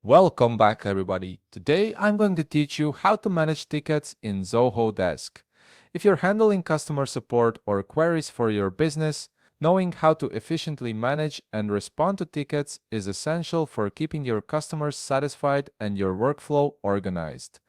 Welcome back, everybody. Today I'm going to teach you how to manage tickets in Zoho Desk. If you're handling customer support or queries for your business, knowing how to efficiently manage and respond to tickets is essential for keeping your customers satisfied and your workflow organized.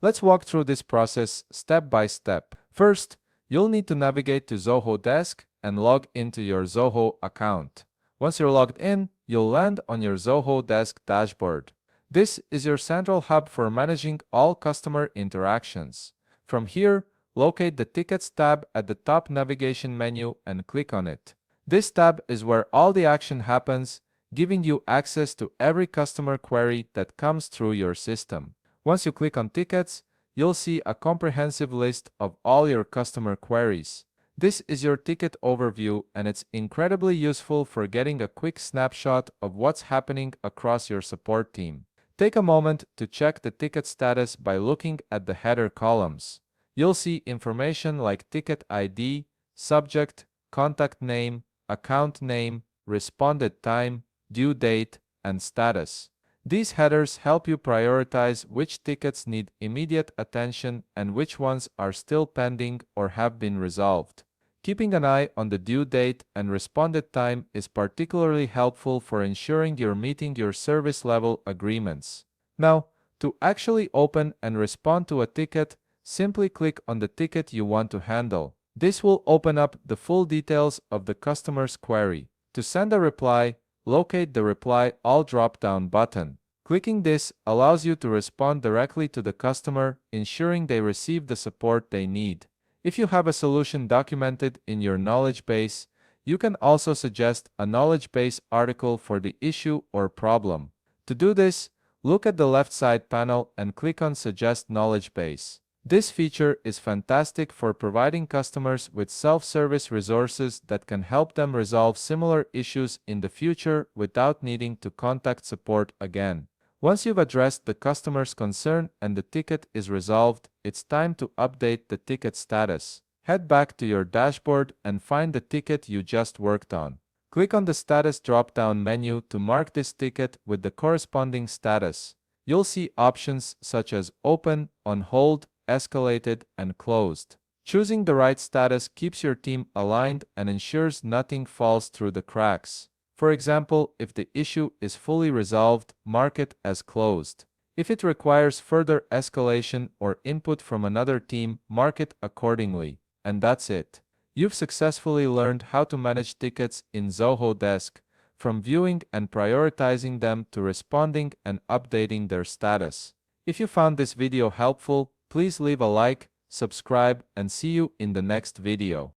Let's walk through this process step by step. First, you'll need to navigate to Zoho Desk and log into your Zoho account. Once you're logged in, you'll land on your Zoho Desk dashboard. This is your central hub for managing all customer interactions. From here, locate the Tickets tab at the top navigation menu and click on it. This tab is where all the action happens, giving you access to every customer query that comes through your system. Once you click on Tickets, you'll see a comprehensive list of all your customer queries. This is your ticket overview, and it's incredibly useful for getting a quick snapshot of what's happening across your support team. Take a moment to check the ticket status by looking at the header columns. You'll see information like ticket ID, subject, contact name, account name, responded time, due date, and status. These headers help you prioritize which tickets need immediate attention and which ones are still pending or have been resolved. Keeping an eye on the due date and responded time is particularly helpful for ensuring you're meeting your service level agreements. Now, to actually open and respond to a ticket, simply click on the ticket you want to handle. This will open up the full details of the customer's query. To send a reply, locate the Reply All drop-down button. Clicking this allows you to respond directly to the customer, ensuring they receive the support they need. If you have a solution documented in your knowledge base, you can also suggest a knowledge base article for the issue or problem. To do this, look at the left side panel and click on Suggest Knowledge Base. This feature is fantastic for providing customers with self-service resources that can help them resolve similar issues in the future without needing to contact support again. Once you've addressed the customer's concern and the ticket is resolved, it's time to update the ticket status. Head back to your dashboard and find the ticket you just worked on. Click on the Status drop-down menu to mark this ticket with the corresponding status. You'll see options such as Open, On Hold, Escalated, and Closed. Choosing the right status keeps your team aligned and ensures nothing falls through the cracks. For example, if the issue is fully resolved, mark it as closed. If it requires further escalation or input from another team, mark it accordingly. And that's it. You've successfully learned how to manage tickets in Zoho Desk, from viewing and prioritizing them to responding and updating their status. If you found this video helpful, please leave a like, subscribe, and see you in the next video.